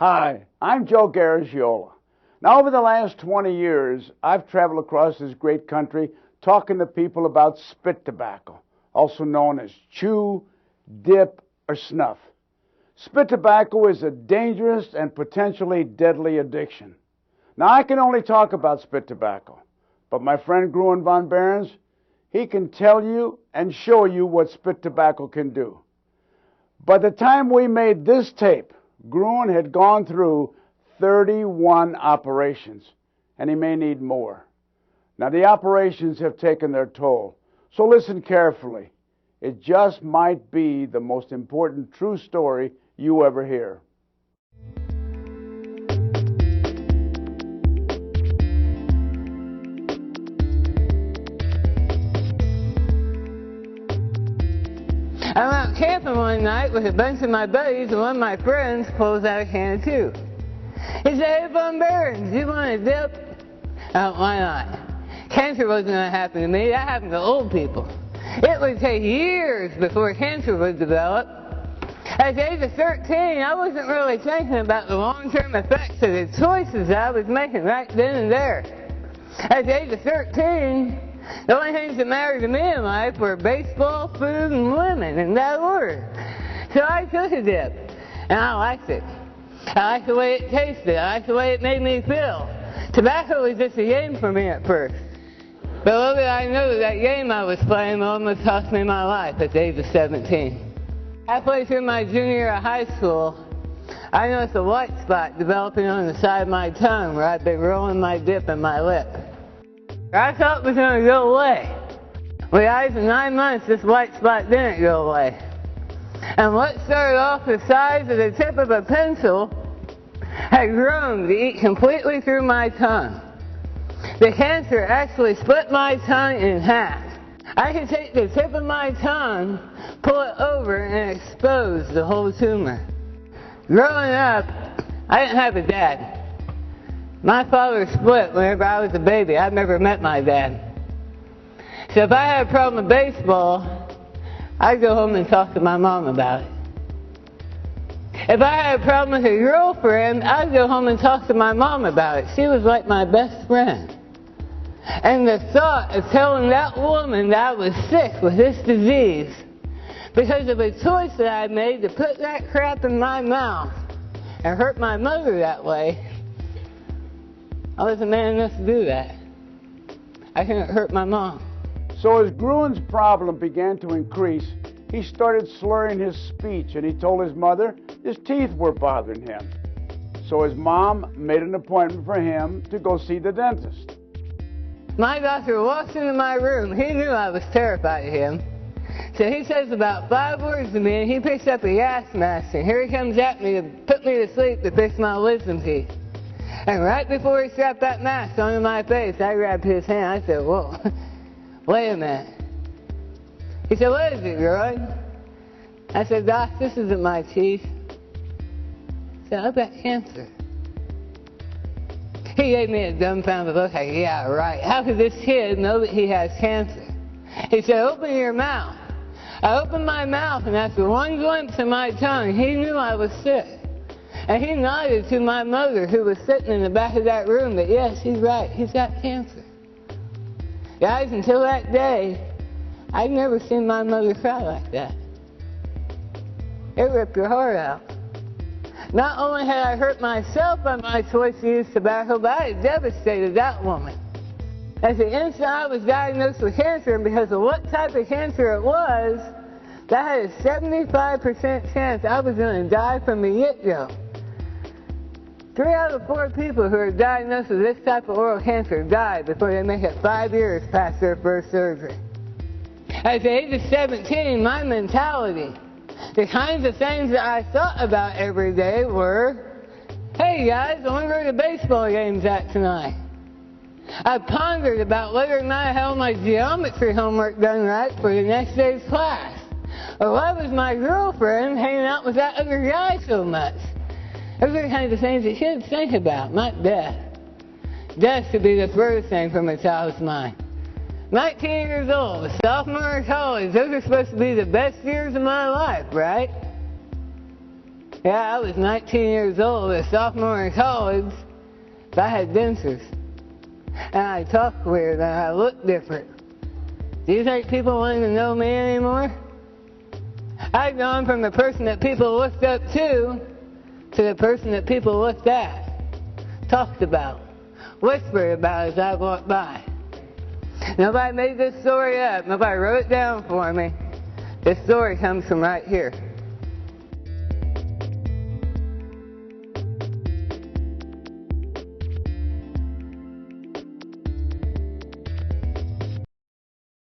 Hi, I'm Joe Garagiola. Now, over the last 20 years, I've traveled across this great country talking to people about spit tobacco, also known as chew, dip, or snuff. Spit tobacco is a dangerous and potentially deadly addiction. Now, I can only talk about spit tobacco, but my friend Gruen von Behrens, he can tell you and show you what spit tobacco can do. By the time we made this tape, Gruen had gone through 31 operations, and he may need more. Now, the operations have taken their toll, so listen carefully. It just might be the most important true story you ever hear. I went out camping one night with a bunch of my buddies, and one of my friends pulls out a can of chew. He said, "Hey, Von Behrens, you want a dip?" Why not? Cancer wasn't going to happen to me. That happened to old people. It would take years before cancer would develop. At the age of 13, I wasn't really thinking about the long-term effects of the choices I was making right then and there. At the age of 13, the only things that mattered to me in life were baseball, food, and women, in that order. So I took a dip, and I liked it. I liked the way it tasted. I liked the way it made me feel. Tobacco was just a game for me at first. But little did I know that game I was playing almost cost me my life at the age of 17. Halfway through my junior year of high school, I noticed a white spot developing on the side of my tongue where I'd been rolling my dip in my lip. I thought it was going to go away. Well, guys, in 9 months, this white spot didn't go away. And what started off the size of the tip of a pencil had grown to eat completely through my tongue. The cancer actually split my tongue in half. I could take the tip of my tongue, pull it over, and expose the whole tumor. Growing up, I didn't have a dad. My father split whenever I was a baby. I've never met my dad. So if I had a problem with baseball, I'd go home and talk to my mom about it. If I had a problem with a girlfriend, I'd go home and talk to my mom about it. She was like my best friend. And the thought of telling that woman that I was sick with this disease because of a choice that I made to put that crap in my mouth and hurt my mother that way, I wasn't man enough to do that. I couldn't hurt my mom. So as Gruen's problem began to increase, he started slurring his speech, and he told his mother his teeth were bothering him. So his mom made an appointment for him to go see the dentist. My doctor walks into my room. He knew I was terrified of him. So he says about 5 words to me, and he picks up a gas mask, and here he comes at me to put me to sleep to fix my wisdom teeth. And right before he strapped that mask onto my face, I grabbed his hand. I said, "Whoa, wait a minute." He said, "What is it, Gruen?" I said, "Doc, this isn't my teeth." He said, "I've got cancer." He gave me a dumbfounded look like, "Yeah, right. How could this kid know that he has cancer?" He said, "Open your mouth." I opened my mouth, and after one glimpse of my tongue, he knew I was sick. And he nodded to my mother, who was sitting in the back of that room, that yes, he's right, he's got cancer. Guys, until that day, I'd never seen my mother cry like that. It ripped her heart out. Not only had I hurt myself by my choice to use tobacco, but I had devastated that woman. At the instant I was diagnosed with cancer, and because of what type of cancer it was, that had a 75% chance I was going to die from the get-go. 3 out of 4 people who are diagnosed with this type of oral cancer die before they make it 5 years past their first surgery. At the age of 17, my mentality, the kinds of things that I thought about every day were, "Hey guys, I wonder where the baseball game's at tonight." I pondered about whether or not I had all my geometry homework done right for the next day's class. Or why was my girlfriend hanging out with that other guy so much? Those are the kinds of things that kids think about, not death. Death should be the furthest thing from a child's mind. 19 years old, a sophomore in college, those are supposed to be the best years of my life, right? Yeah, I was 19 years old, a sophomore in college. I had dentures. And I talked weird and I looked different. Do you think people wanted to know me anymore? I'd gone from the person that people looked up to the person that people looked at, talked about, whispered about as I walked by. Nobody made this story up. Nobody wrote it down for me. This story comes from right here.